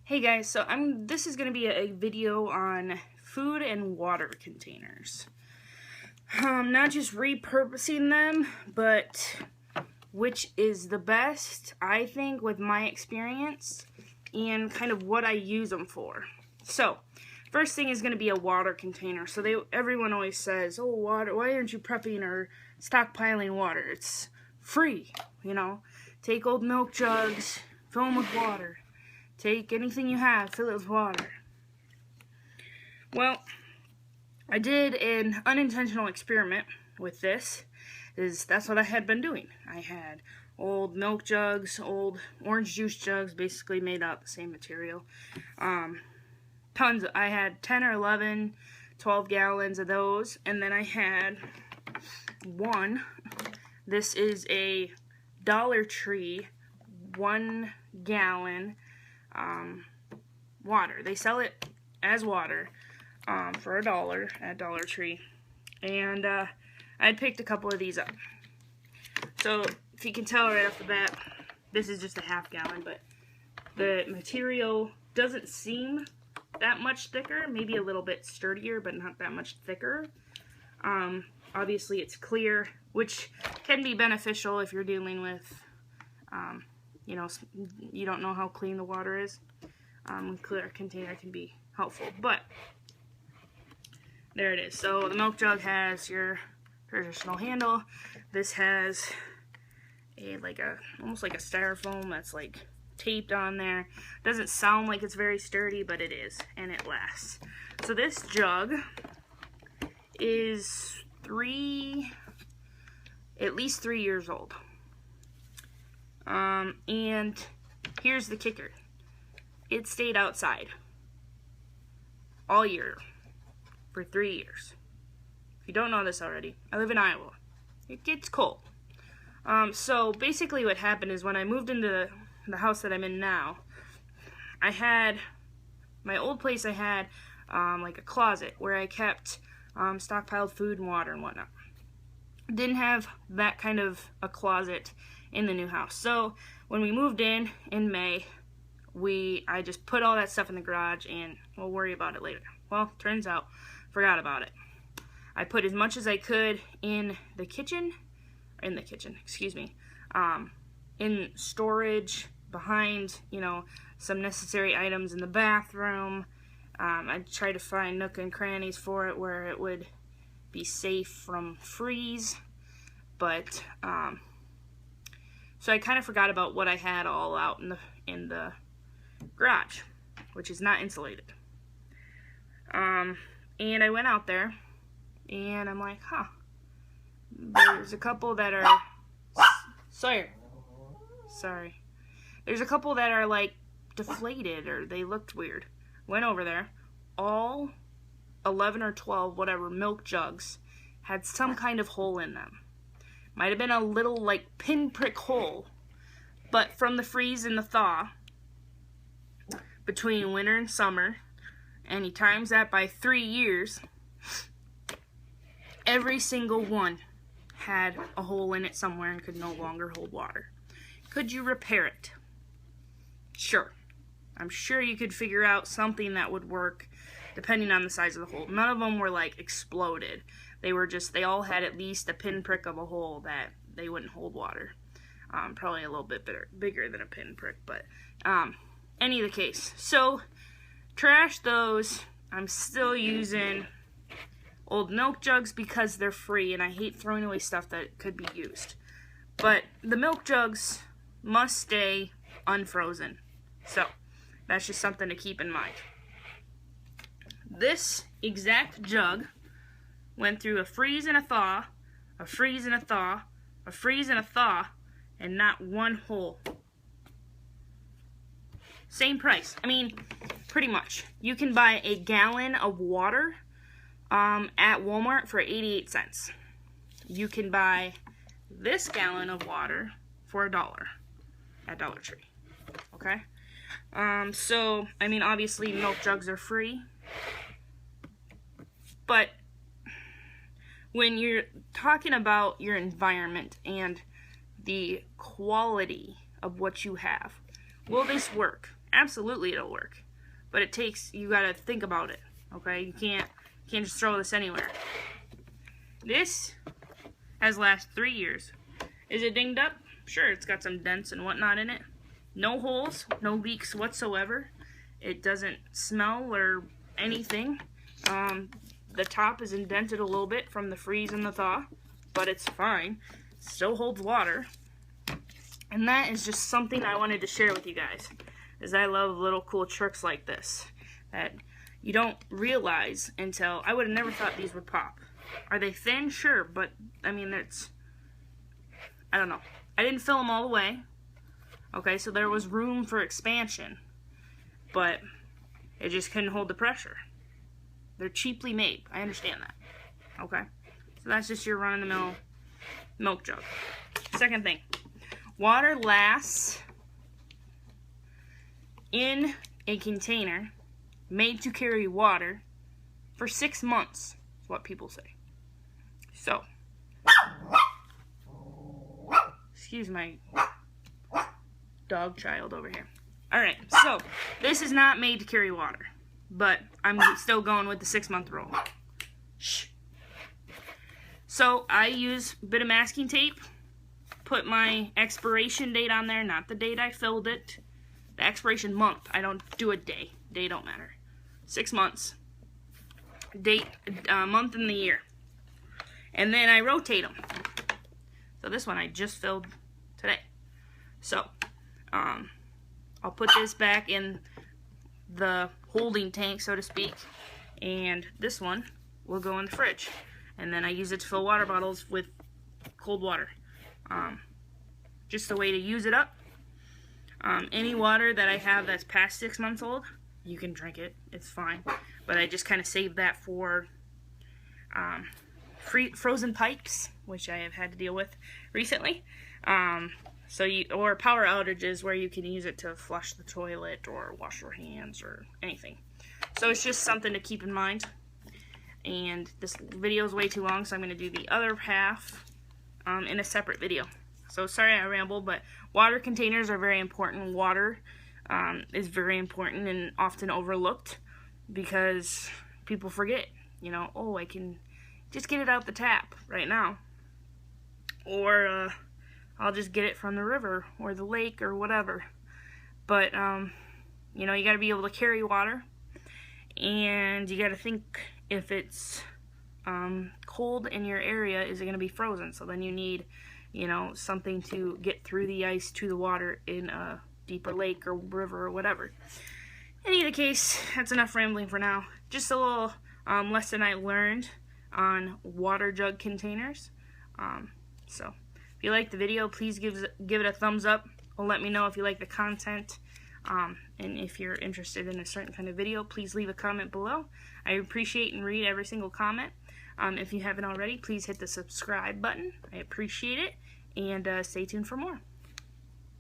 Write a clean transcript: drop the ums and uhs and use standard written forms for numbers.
Hey guys, so this is going to be a video on food and water containers. Not just repurposing them, but which is the best, I think, with my experience, and kind of what I use them for. So, first thing is going to be a water container. So everyone always says, oh, water, why aren't you prepping or stockpiling water? It's free, you know. Take old milk jugs, fill them with water. Take anything you have, fill it with water. Well, I did an unintentional experiment with this. That's what I had been doing. I had old milk jugs, old orange juice jugs, basically made out the same material. Tons. I had 10 or 11, 12 gallons of those, and then I had one. This is a Dollar Tree 1 gallon water. They sell it as water for $1 at Dollar Tree, and I had picked a couple of these up. So if you can tell right off the bat, this is just a half gallon, but the material doesn't seem that much thicker, maybe a little bit sturdier, but not that much thicker. Obviously it's clear, which can be beneficial if you're dealing with you know, you don't know how clean the water is. A clear container can be helpful, but there it is. So the milk jug has your traditional handle. This has almost like a styrofoam that's like taped on there. Doesn't sound like it's very sturdy, but it is, and it lasts. So this jug is at least 3 years old. And here's the kicker. It stayed outside all year for 3 years. If you don't know this already, I live in Iowa. It gets cold. So basically what happened is when I moved into the house that I'm in now, I had, my old place I had like a closet where I kept stockpiled food and water and whatnot. Didn't have that kind of a closet in the new house. So when we moved in May, I just put all that stuff in the garage and we'll worry about it later. Well, turns out, forgot about it. I put as much as I could in storage behind, you know, some necessary items in the bathroom. I tried to find nook and crannies for it where it would be safe from freeze, but so I kind of forgot about what I had all out in the garage, which is not insulated. And I went out there, and I'm like, there's a couple that are sorry. There's a couple that are like deflated, or they looked weird. Went over there, all 11 or 12 whatever milk jugs had some kind of hole in them. Might have been a little like pinprick hole, but from the freeze and the thaw between winter and summer, and you times that by 3 years, every single one had a hole in it somewhere and could no longer hold water. Could you repair it? Sure. I'm sure you could figure out something that would work depending on the size of the hole. None of them were like exploded. They all had at least a pinprick of a hole that they wouldn't hold water. Probably a little bit bigger than a pinprick, but any of the case. So, trash those. I'm still using old milk jugs because they're free, and I hate throwing away stuff that could be used. But the milk jugs must stay unfrozen. So, that's just something to keep in mind. This exact jug went through a freeze and a thaw, a freeze and a thaw, a freeze and a thaw, and not one hole. Same price. I mean, pretty much. You can buy a gallon of water at Walmart for 88 cents. You can buy this gallon of water for $1 at Dollar Tree. Okay? So, I mean, obviously milk jugs are free, but when you're talking about your environment and the quality of what you have, will this work? absolutely it'll work. But it takes, you gotta think about it, okay? You can't just throw this anywhere. This has lasted 3 years. Is it dinged up? Sure, it's got some dents and whatnot in it. No holes, no leaks whatsoever. It doesn't smell or anything. The top is indented a little bit from the freeze and the thaw, but it's fine. It still holds water. And that is just something I wanted to share with you guys, is I love little cool tricks like this that you don't realize until, I would have never thought these would pop. Are they thin? Sure, but I mean, I don't know. I didn't fill them all the way. Okay, so there was room for expansion, but it just couldn't hold the pressure. They're cheaply made. I understand that. Okay, so that's just your run-of-the-mill milk jug. Second thing, water lasts in a container made to carry water for 6 months, is what people say. So, excuse my dog child over here. Alright, so this is not made to carry water, but I'm still going with the 6-month rule. Shh. So I use a bit of masking tape, put my expiration date on there, not the date I filled it, the expiration month. I don't do a day. Day don't matter. 6 months. Date, month and the year. And then I rotate them. So this one I just filled today. So, I'll put this back in the holding tank, so to speak, and this one will go in the fridge. And then I use it to fill water bottles with cold water. Just a way to use it up. Any water that I have that's past 6 months old, you can drink it. It's fine. But I just kind of save that for frozen pipes, which I have had to deal with recently. Or power outages where you can use it to flush the toilet or wash your hands or anything. So it's just something to keep in mind. And this video is way too long, so I'm going to do the other half in a separate video. So sorry I rambled, but water containers are very important. Water is very important and often overlooked because people forget, you know, oh, I can just get it out the tap right now. Or I'll just get it from the river or the lake or whatever. But, you know, you got to be able to carry water. And you got to think if it's cold in your area, is it going to be frozen? So then you need, you know, something to get through the ice to the water in a deeper lake or river or whatever. In either case, that's enough rambling for now. Just a little lesson I learned on water jug containers. So if you like the video, please give it a thumbs up, or let me know if you like the content. And if you're interested in a certain kind of video, please leave a comment below. I appreciate and read every single comment. If you haven't already, please hit the subscribe button. I appreciate it, and stay tuned for more.